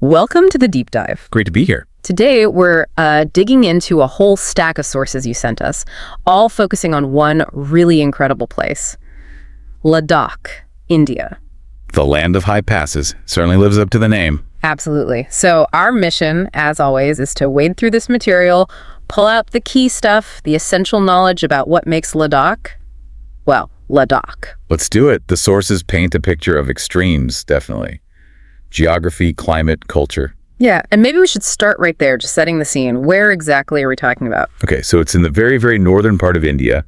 Welcome to the deep dive. Great to be here. Today, we're digging into a whole stack of sources you sent us, all focusing on one really incredible place, Ladakh, India. The land of high passes certainly lives up to the name. Absolutely. So our mission, as always, is to wade through this material, pull out the key stuff, the essential knowledge about what makes Ladakh, well, Ladakh. Let's do it. The sources paint a picture of extremes, definitely. Geography, climate, culture. Yeah, and maybe we should start right there, just setting the scene. Where exactly are we talking about? Okay, so it's in the very, very northern part of India.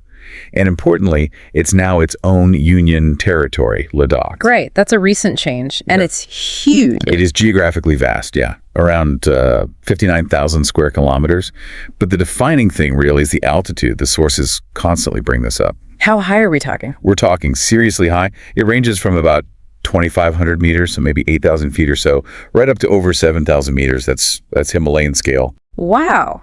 And importantly, it's now its own union territory, Ladakh. Great. That's a recent change. And it's huge. It is geographically vast, yeah. Around 59,000 square kilometers. But the defining thing really is the altitude. The sources constantly bring this up. How high are we talking? We're talking seriously high. It ranges from about 2,500 meters, so maybe 8,000 feet or so, right up to over 7,000 meters. That's Himalayan scale. Wow.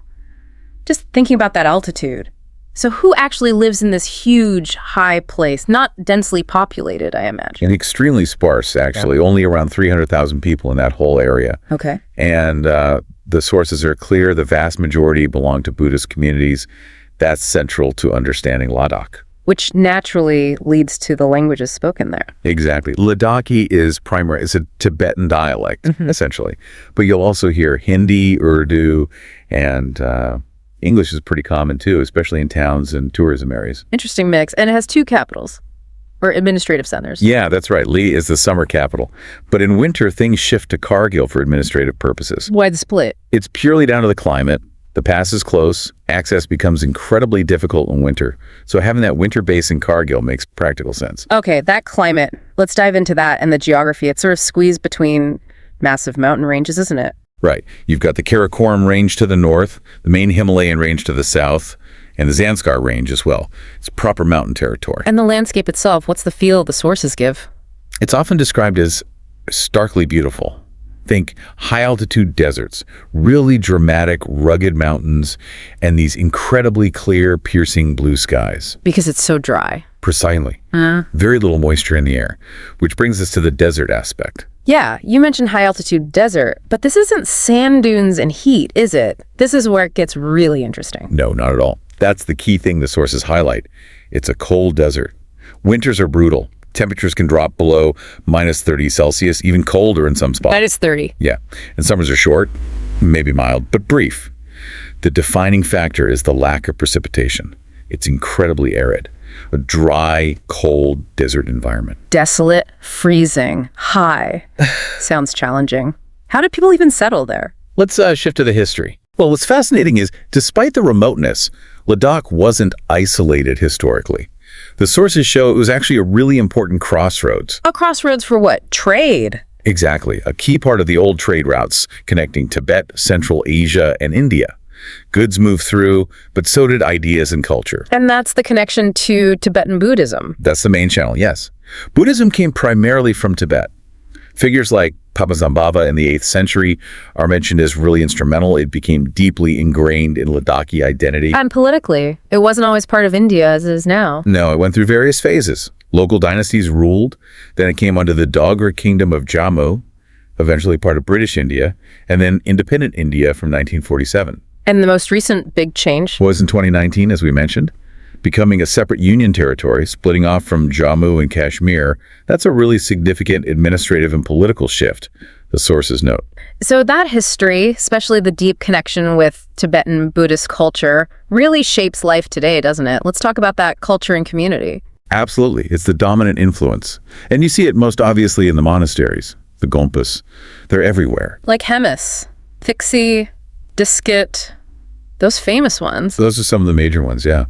Just thinking about that altitude. So who actually lives in this huge, high place? Not densely populated, I imagine. And extremely sparse, actually. Only around 300,000 people in that whole area. Okay. And the sources are clear. The vast majority belong to Buddhist communities. That's central to understanding Ladakh. Which naturally leads to the languages spoken there. Exactly. Ladakhi is a Tibetan dialect, essentially. But you'll also hear Hindi, Urdu, and English is pretty common too, especially in towns and tourism areas. Interesting mix. And it has two capitals, or administrative centers. Yeah, that's right. Leh is the summer capital. But in winter, things shift to Kargil for administrative purposes. Why the split? It's purely down to the climate. The pass is close. Access becomes incredibly difficult in winter. So having that winter base in Kargil makes practical sense. Okay, that climate. Let's dive into that and the geography. It's sort of squeezed between massive mountain ranges, isn't it? Right. You've got the Karakoram Range to the north, the main Himalayan range to the south, and the Zanskar Range as well. It's proper mountain territory. And the landscape itself, what's the feel the sources give? It's often described as starkly beautiful. Think high-altitude deserts, really dramatic, rugged mountains, and these incredibly clear, piercing blue skies. Because it's so dry. Precisely. Very little moisture in the air, which brings us to the desert aspect. Yeah, you mentioned high-altitude desert, but this isn't sand dunes and heat, is it? This is where it gets really interesting. No, not at all. That's the key thing the sources highlight. It's a cold desert. Winters are brutal. Temperatures can drop below minus 30 Celsius, even colder in some spots. Minus 30. Yeah, and summers are short, maybe mild, but brief. The defining factor is the lack of precipitation. It's incredibly arid, a dry, cold desert environment. Desolate, freezing, high. Sounds challenging. How did people even settle there? Let's shift to the history. Well, what's fascinating is, despite the remoteness, Ladakh wasn't isolated historically. The sources show it was actually a really important crossroads. A crossroads for what? Trade. Exactly. A key part of the old trade routes connecting Tibet, Central Asia, and India. Goods moved through, but so did ideas and culture. And that's the connection to Tibetan Buddhism. That's the main channel, yes. Buddhism came primarily from Tibet. Figures like Padmasambhava in the 8th century are mentioned as really instrumental. It became deeply ingrained in Ladakhi identity. And politically, it wasn't always part of India as it is now. No, it went through various phases. Local dynasties ruled, then it came under the Dogra Kingdom of Jammu, eventually part of British India, and then independent India from 1947. And the most recent big change? Was in 2019, as we mentioned. Becoming a separate union territory, splitting off from Jammu and Kashmir. That's a really significant administrative and political shift, the sources note. So that history, especially the deep connection with Tibetan Buddhist culture, really shapes life today, doesn't it? Let's talk about that culture and community. Absolutely. It's the dominant influence. And you see it most obviously in the monasteries, the gompas. They're everywhere. Like Hemis, Thixi, Diskit, those famous ones. Those are some of the major ones, yeah.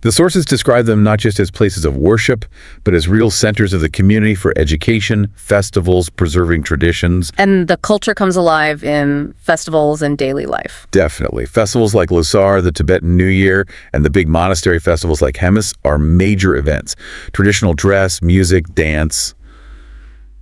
The sources describe them not just as places of worship, but as real centers of the community for education, festivals, preserving traditions. And the culture comes alive in festivals and daily life. Definitely. Festivals like Losar, the Tibetan New Year, and the big monastery festivals like Hemis are major events. Traditional dress, music, dance.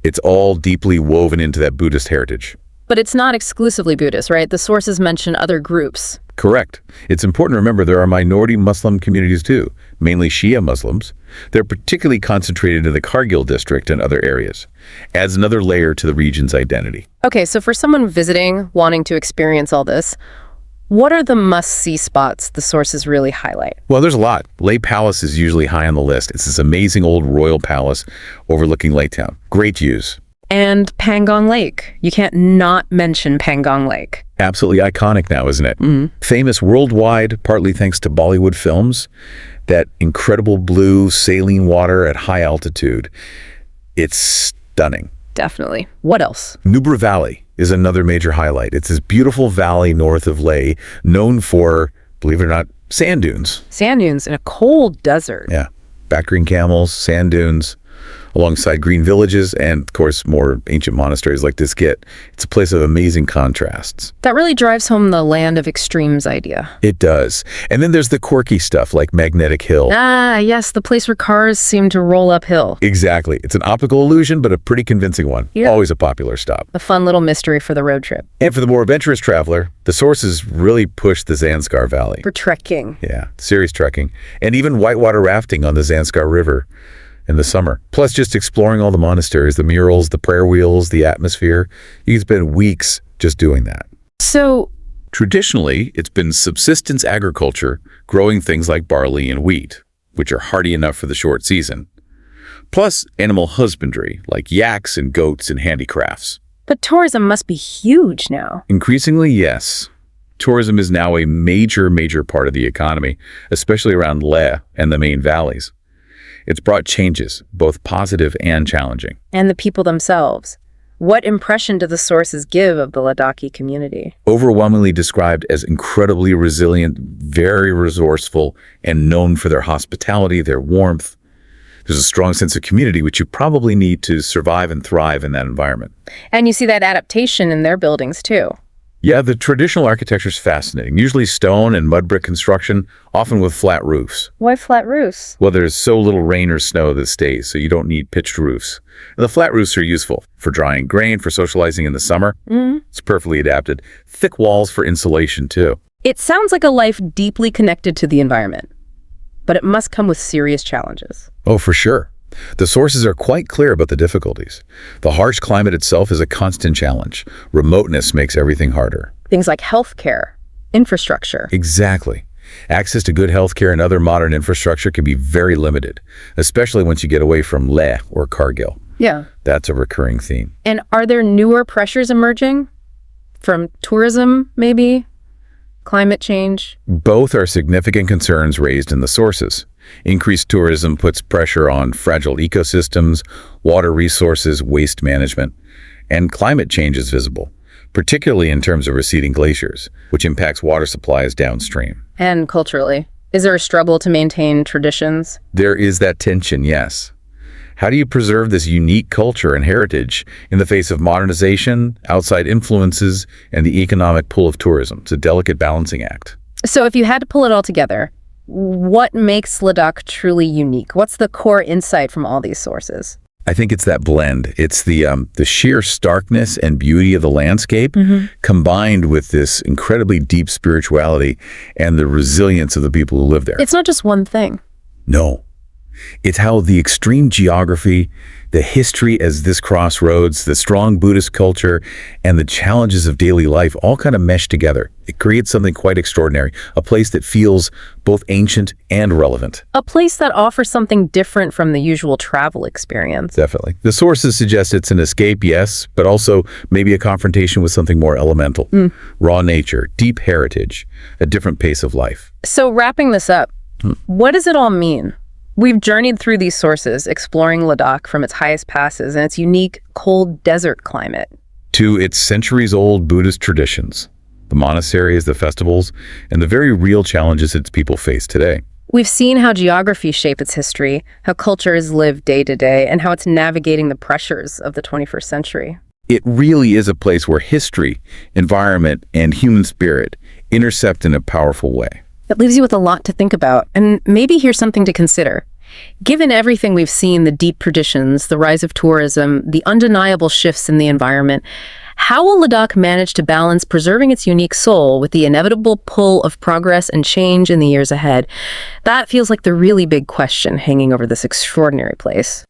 It's all deeply woven into that Buddhist heritage. But it's not exclusively Buddhist, right? The sources mention other groups. Correct. It's important to remember there are minority Muslim communities too. mainly Shia Muslims. They're particularly concentrated in the Kargil district and other areas. Adds another layer to the region's identity. Okay, so for someone visiting, wanting to experience all this, what are the must-see spots the sources really highlight? Well, there's a lot. Leh Palace is usually high on the list. It's this amazing old royal palace overlooking Lake Town. Great views. And Pangong Lake. You can't not mention Pangong Lake. Absolutely iconic now, isn't it? Famous worldwide, partly thanks to Bollywood films. That incredible blue saline water at high altitude. It's stunning. Definitely. What else? Nubra Valley is another major highlight. It's this beautiful valley north of Leh, known for, believe it or not, sand dunes. Sand dunes in a cold desert. Yeah. Backgreen camels, sand dunes, alongside green villages, and, of course, more ancient monasteries like this get. It's a place of amazing contrasts. That really drives home the land of extremes idea. It does. And then there's the quirky stuff like Magnetic Hill. Ah, yes, the place where cars seem to roll uphill. Exactly. It's an optical illusion, but a pretty convincing one. Yeah. Always a popular stop. A fun little mystery for the road trip. And for the more adventurous traveler, the sources really push the Zanskar Valley. For trekking. Yeah, serious trekking. And even whitewater rafting on the Zanskar River in the summer. Plus just exploring all the monasteries, the murals, the prayer wheels, the atmosphere. You can spend weeks just doing that. So, Traditionally, it's been subsistence agriculture, growing things like barley and wheat, which are hardy enough for the short season. Plus animal husbandry, like yaks and goats and handicrafts. but tourism must be huge now. Increasingly, yes. Tourism is now a major part of the economy, especially around Leh and the main valleys. It's brought changes, both positive and challenging. And the people themselves. What impression do the sources give of the Ladakhi community? Overwhelmingly described as incredibly resilient, very resourceful, and known for their hospitality, their warmth. There's a strong sense of community, which you probably need to survive and thrive in that environment. And you see that adaptation in their buildings, too. Yeah, the traditional architecture is fascinating. Usually stone and mud brick construction, often with flat roofs. Why flat roofs? Well, there's so little rain or snow that stays, so you don't need pitched roofs. And the flat roofs are useful for drying grain, for socializing in the summer. It's perfectly adapted. Thick walls for insulation, too. It sounds like a life deeply connected to the environment, but it must come with serious challenges. Oh, for sure. The sources are quite clear about the difficulties. The harsh climate itself is a constant challenge. Remoteness makes everything harder. Things like healthcare, infrastructure. Exactly. Access to good healthcare and other modern infrastructure can be very limited, especially once you get away from Leh or Kargil. Yeah. That's a recurring theme. And are there newer pressures emerging? From tourism, maybe? Climate change? Both are significant concerns raised in the sources. Increased tourism puts pressure on fragile ecosystems, water resources, waste management, and climate change is visible, particularly in terms of receding glaciers, which impacts water supplies downstream. And culturally? Is there a struggle to maintain traditions? There is that tension, yes. How do you preserve this unique culture and heritage in the face of modernization, outside influences, and the economic pull of tourism? It's a delicate balancing act. So if you had to pull it all together, what makes Ladakh truly unique? What's the core insight from all these sources? I think it's that blend. It's the sheer starkness and beauty of the landscape combined with this incredibly deep spirituality and the resilience of the people who live there. It's not just one thing. No. It's how the extreme geography, the history as this crossroads, the strong Buddhist culture, and the challenges of daily life all kind of mesh together. It creates something quite extraordinary, a place that feels both ancient and relevant. A place that offers something different from the usual travel experience. Definitely. The sources suggest it's an escape, yes, but also maybe a confrontation with something more elemental. Raw nature, deep heritage, a different pace of life. So wrapping this up, what does it all mean? We've journeyed through these sources, exploring Ladakh from its highest passes and its unique cold desert climate to its centuries-old Buddhist traditions, the monasteries, the festivals, and the very real challenges its people face today. We've seen how geography shaped its history, how cultures live day to day, and how it's navigating the pressures of the 21st century. It really is a place where history, environment, and human spirit intercept in a powerful way. It leaves you with a lot to think about, and maybe here's something to consider. Given everything we've seen, the deep traditions, the rise of tourism, the undeniable shifts in the environment, How will Ladakh manage to balance preserving its unique soul with the inevitable pull of progress and change in the years ahead? That feels like the really big question hanging over this extraordinary place.